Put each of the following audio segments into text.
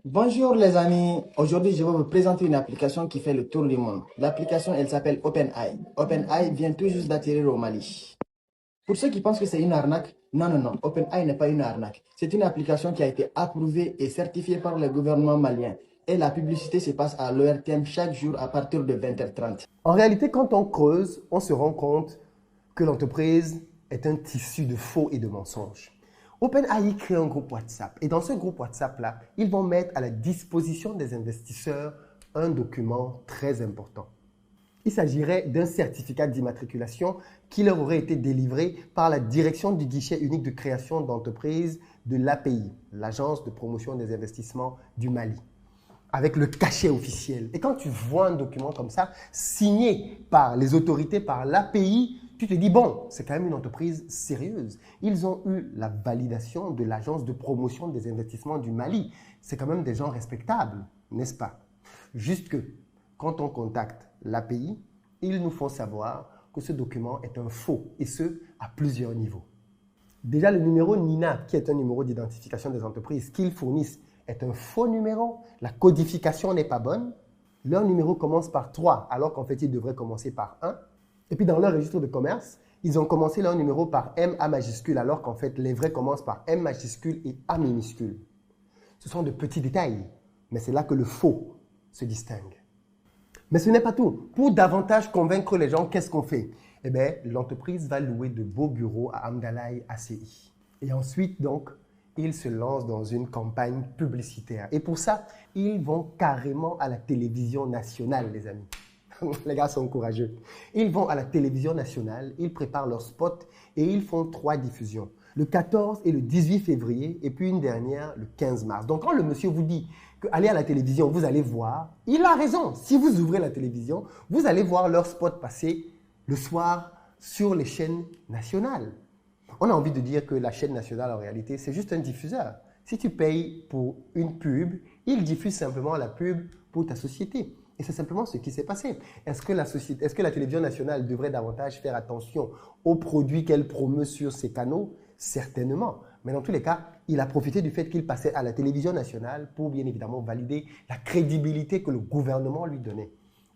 Bonjour les amis, aujourd'hui je vais vous présenter une application qui fait le tour du monde. L'application elle s'appelle OpenAI. OpenAI vient tout juste d'atterrir au Mali. Pour ceux qui pensent que c'est une arnaque, non, non, non, OpenAI n'est pas une arnaque. C'est une application qui a été approuvée et certifiée par le gouvernement malien. Et la publicité se passe à l'ORTM chaque jour à partir de 20h30. En réalité, quand on creuse, on se rend compte que l'entreprise est un tissu de faux et de mensonges. OpenAI crée un groupe WhatsApp et dans ce groupe WhatsApp-là, ils vont mettre à la disposition des investisseurs un document très important. Il s'agirait d'un certificat d'immatriculation qui leur aurait été délivré par la direction du guichet unique de création d'entreprise de l'API, l'Agence de promotion des investissements du Mali, avec le cachet officiel. Et quand tu vois un document comme ça, signé par les autorités, par l'API, tu te dis, bon, c'est quand même une entreprise sérieuse. Ils ont eu la validation de l'Agence de promotion des investissements du Mali. C'est quand même des gens respectables, n'est-ce pas? Juste que quand on contacte l'API, ils nous font savoir que ce document est un faux, et ce, à plusieurs niveaux. Déjà, le numéro NINA, qui est un numéro d'identification des entreprises qu'ils fournissent, est un faux numéro. La codification n'est pas bonne. Leur numéro commence par 3, alors qu'en fait, il devrait commencer par 1. Et puis, dans leur registre de commerce, ils ont commencé leur numéro par MA majuscule, alors qu'en fait, les vrais commencent par M majuscule et A minuscule. Ce sont de petits détails, mais c'est là que le faux se distingue. Mais ce n'est pas tout. Pour davantage convaincre les gens, qu'est-ce qu'on fait? Eh bien, l'entreprise va louer de beaux bureaux à Amdalaï ACI. Et ensuite, donc, ils se lancent dans une campagne publicitaire. Et pour ça, ils vont carrément à la télévision nationale, les amis. Les gars sont courageux. Ils vont à la télévision nationale, ils préparent leur spot et ils font 3 diffusions. Le 14 et le 18 février et puis une dernière le 15 mars. Donc quand le monsieur vous dit qu'aller à la télévision, vous allez voir, il a raison. Si vous ouvrez la télévision, vous allez voir leur spot passer le soir sur les chaînes nationales. On a envie de dire que la chaîne nationale, en réalité, c'est juste un diffuseur. Si tu payes pour une pub, il diffuse simplement la pub pour ta société. Et c'est simplement ce qui s'est passé. Est-ce que la télévision nationale devrait davantage faire attention aux produits qu'elle promeut sur ses canaux? Certainement. Mais dans tous les cas, il a profité du fait qu'il passait à la télévision nationale pour bien évidemment valider la crédibilité que le gouvernement lui donnait.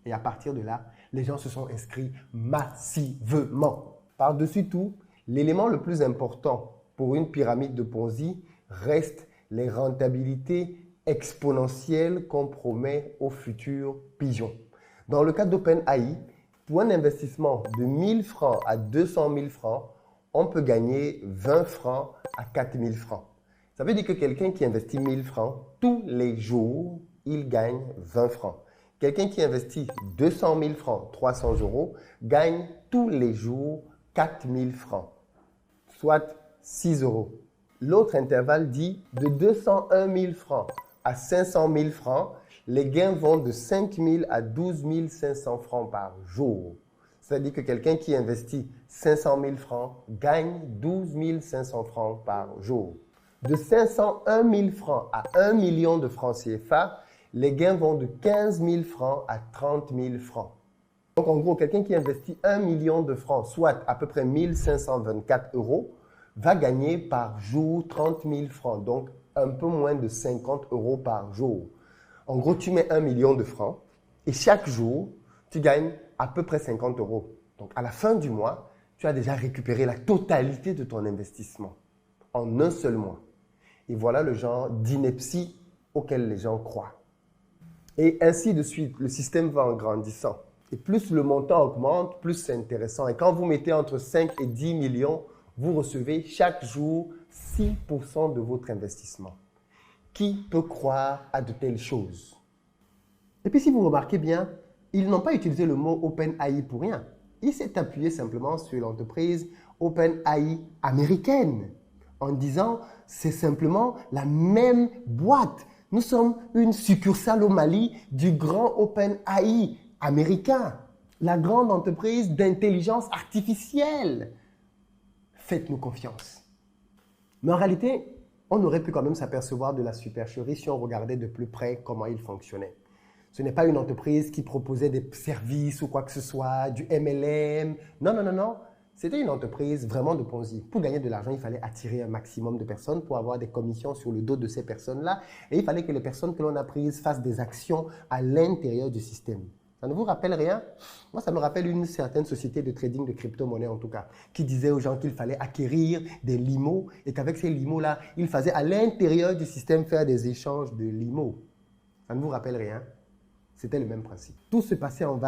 Et à partir de là, les gens se sont inscrits massivement. Par-dessus tout, l'élément le plus important pour une pyramide de Ponzi reste les rentabilités exponentielles qu'on promet aux futurs pigeons. Dans le cas d'OpenAI, pour un investissement de 1000 francs à 200 000 francs, on peut gagner 20 francs à 4000 francs. Ça veut dire que quelqu'un qui investit 1000 francs, tous les jours, il gagne 20 francs. Quelqu'un qui investit 200 000 francs, 300 euros, gagne tous les jours 4000 francs, soit 6 euros. L'autre intervalle dit de 201 000 francs à 500 000 francs, les gains vont de 5 000 à 12 500 francs par jour. C'est-à-dire que quelqu'un qui investit 500 000 francs gagne 12 500 francs par jour. De 501 000 francs à 1 million de francs CFA, les gains vont de 15 000 francs à 30 000 francs. Donc en gros, quelqu'un qui investit 1 million de francs, soit à peu près 1524 euros, va gagner par jour 30 000 francs, donc un peu moins de 50 euros par jour. En gros, tu mets 1 million de francs et chaque jour, tu gagnes à peu près 50 euros. Donc à la fin du mois, tu as déjà récupéré la totalité de ton investissement en un seul mois. Et voilà le genre d'ineptie auquel les gens croient. Et ainsi de suite, le système va en grandissant. Et plus le montant augmente, plus c'est intéressant. Et quand vous mettez entre 5 et 10 millions, vous recevez chaque jour 6% de votre investissement. Qui peut croire à de telles choses? Et puis si vous remarquez bien, ils n'ont pas utilisé le mot OpenAI pour rien. Il s'est appuyé simplement sur l'entreprise OpenAI américaine en disant c'est simplement la même boîte. Nous sommes une succursale au Mali du grand OpenAI américain, la grande entreprise d'intelligence artificielle. Faites-nous confiance. Mais en réalité, on aurait pu quand même s'apercevoir de la supercherie si on regardait de plus près comment il fonctionnait. Ce n'est pas une entreprise qui proposait des services ou quoi que ce soit, du MLM. Non, non, non, non. C'était une entreprise vraiment de Ponzi. Pour gagner de l'argent, il fallait attirer un maximum de personnes pour avoir des commissions sur le dos de ces personnes-là. Et il fallait que les personnes que l'on a prises fassent des actions à l'intérieur du système. Ça ne vous rappelle rien? Moi, ça me rappelle une certaine société de trading de crypto-monnaie en tout cas, qui disait aux gens qu'il fallait acquérir des limos et qu'avec ces limos-là, ils faisaient à l'intérieur du système faire des échanges de limos. Ça ne vous rappelle rien? C'était le même principe. Tout se passait en